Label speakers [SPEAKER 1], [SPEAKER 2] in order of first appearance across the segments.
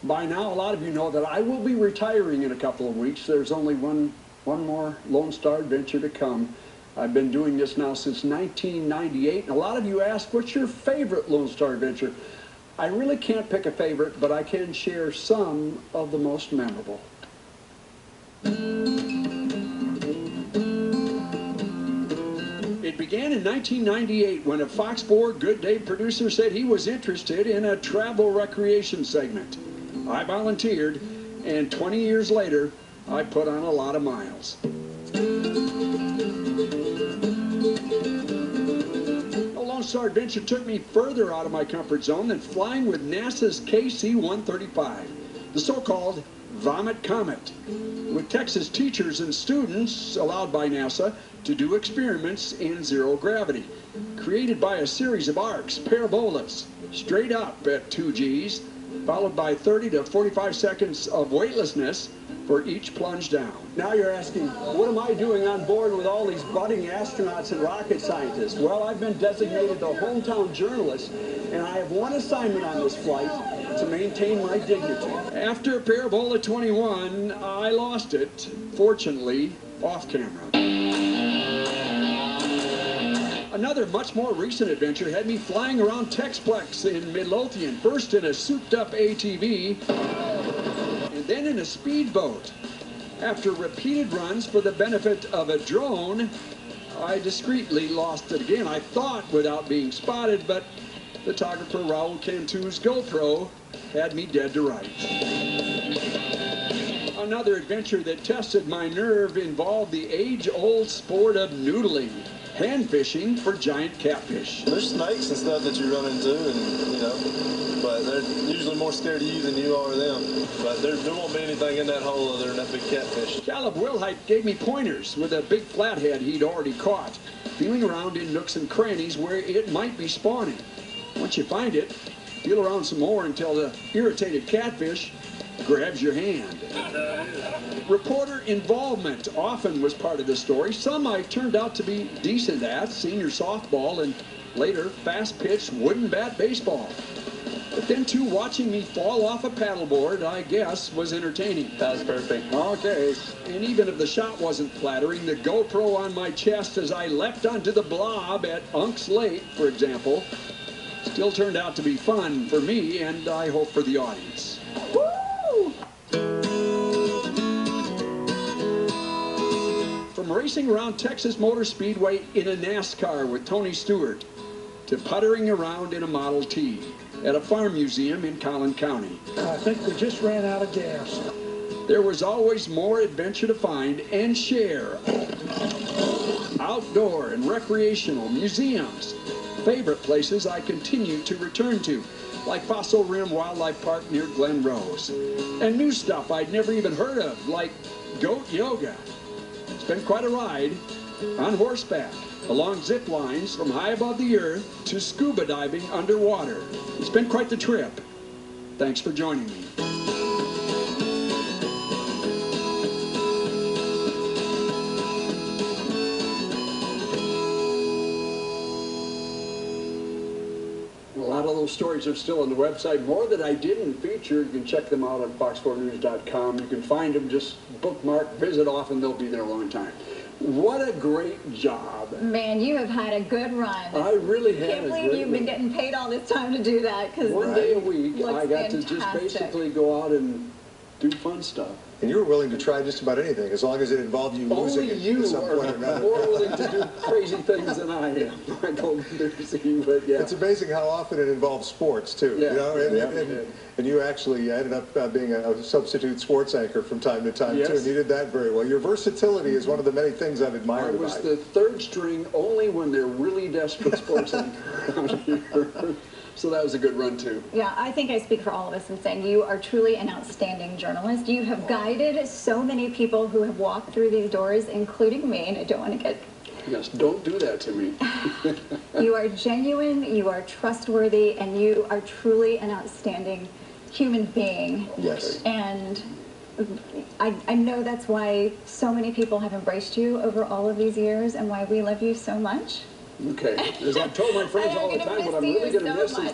[SPEAKER 1] By now, a lot of you know that I will be retiring in a couple of weeks. There's only one more Lone Star Adventure to come. I've been doing this now since 1998. And a lot of you ask, what's your favorite Lone Star Adventure? I really can't pick a favorite, but I can share some of the most memorable. It began in 1998 when a Fox4 Good Day producer said he was interested in a travel recreation segment. I volunteered, and 20 years later, I put on a lot of miles. The Lone Star Adventure took me further out of my comfort zone than flying with NASA's KC-135, the so-called Vomit Comet, with Texas teachers and students allowed by NASA to do experiments in zero gravity, created by a series of arcs, parabolas, straight up at 2 Gs, followed by 30 to 45 seconds of weightlessness for each plunge down. Now you're asking, what am I doing on board with all these budding astronauts and rocket scientists? Well, I've been designated the hometown journalist, and I have one assignment on this flight: to maintain my dignity. After Parabola 21, I lost it, fortunately, off camera. Another much more recent adventure had me flying around Texplex in Midlothian, first in a souped-up ATV, and then in a speedboat. After repeated runs for the benefit of a drone, I discreetly lost it again. I thought without being spotted, but photographer Raul Cantu's GoPro had me dead to rights. Another adventure that tested my nerve involved the age-old sport of noodling. Hand fishing for giant catfish.
[SPEAKER 2] There's snakes and stuff that you run into, and but they're usually more scared of you than you are them. But there won't be anything in that hole other than that big catfish.
[SPEAKER 1] Caleb Wilhite gave me pointers with a big flathead he'd already caught, feeling around in nooks and crannies where it might be spawning. Once you find it, feel around some more until the irritated catfish grabs your hand. Reporter involvement often was part of the story. Some I turned out to be decent at, senior softball and later fast-pitch wooden bat baseball. But then too, watching me fall off a paddleboard, I guess, was entertaining.
[SPEAKER 2] That was perfect.
[SPEAKER 1] Okay. And even if the shot wasn't flattering, the GoPro on my chest as I leapt onto the blob at Unks Lake, for example, still turned out to be fun for me and I hope for the audience. Woo! From racing around Texas Motor Speedway in a NASCAR with Tony Stewart to puttering around in a Model T at a farm museum in Collin County.
[SPEAKER 3] I think we just ran out of gas.
[SPEAKER 1] There was always more adventure to find and share. Outdoor and recreational museums, favorite places I continue to return to, like Fossil Rim Wildlife Park near Glen Rose, and new stuff I'd never even heard of, like goat yoga. It's been quite a ride on horseback, along zip lines from high above the earth to scuba diving underwater. It's been quite the trip. Thanks for joining me. A lot of those stories are still on the website. More that I didn't feature, you can check them out on fox4news.com. You can find them, just bookmark, visit often, they'll be there a long time. What a great job.
[SPEAKER 4] Man, you have had a good run.
[SPEAKER 1] I really have.
[SPEAKER 4] Can't believe you've been getting paid all this time to do that.
[SPEAKER 1] One day a week, I got
[SPEAKER 4] fantastic.
[SPEAKER 1] to just basically go out and do fun stuff.
[SPEAKER 5] And you were willing to try just about anything, as long as it involved you losing
[SPEAKER 1] Only
[SPEAKER 5] it
[SPEAKER 1] you
[SPEAKER 5] at some
[SPEAKER 1] are
[SPEAKER 5] point or another.
[SPEAKER 1] more willing to do crazy things than I am. I don't see, but yeah.
[SPEAKER 5] It's amazing how often it involves sports, too.
[SPEAKER 1] Yeah.
[SPEAKER 5] You know?
[SPEAKER 1] Yeah.
[SPEAKER 5] And you actually ended up being a substitute sports anchor from time to time,
[SPEAKER 1] Yes.
[SPEAKER 5] too, and you did that very well. Your versatility is one of the many things I've admired
[SPEAKER 1] I was
[SPEAKER 5] about you.
[SPEAKER 1] the third string only when they're really desperate sports anchor around here. So that was a good run, too.
[SPEAKER 4] Yeah, I think I speak for all of us in saying you are truly an outstanding journalist. You have guided so many people who have walked through these doors, including me, and I don't want to get...
[SPEAKER 1] Yes, don't do that to me.
[SPEAKER 4] You are genuine, you are trustworthy, and you are truly an outstanding human being.
[SPEAKER 5] Yes.
[SPEAKER 4] And I know that's why so many people have embraced you over all of these years and why we love you so much.
[SPEAKER 1] Okay. As I've told my friends all the time, what I'm really going to miss is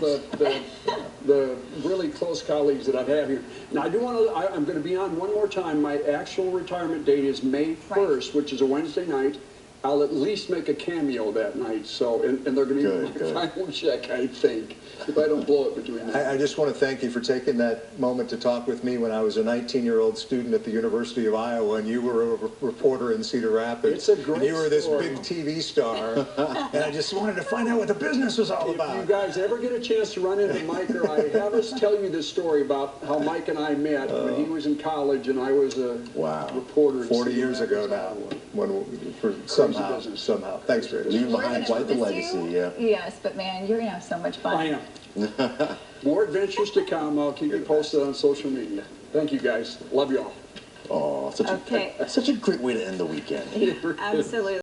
[SPEAKER 1] the really close colleagues that I've had here. Now, I do want to, I'm going to be on one more time. My actual retirement date is May 1st, which is a Wednesday night. I'll at least make a cameo that night, so, and they're going to give me my final check, I think, if I don't blow it between now.
[SPEAKER 5] I just want to thank you for taking that moment to talk with me when I was a 19-year-old student at the University of Iowa, and you were a reporter in Cedar Rapids.
[SPEAKER 1] It's a great
[SPEAKER 5] and you were this
[SPEAKER 1] story.
[SPEAKER 5] big TV star, and I just wanted to find out what the business was all about.
[SPEAKER 1] If you guys ever get a chance to run into Mike or I, have us tell you this story about how Mike and I met when he was in college and I was a reporter.
[SPEAKER 5] 40 years ago now, somehow. Thanks, Rich.
[SPEAKER 6] Leaving behind quite the legacy, yeah.
[SPEAKER 4] Yes, but man, you're going to have so much fun.
[SPEAKER 1] I am. More adventures to come. I'll keep you posted on social media. Thank you, guys. Love you all.
[SPEAKER 6] Oh, such a great way to end the weekend.
[SPEAKER 4] Absolutely.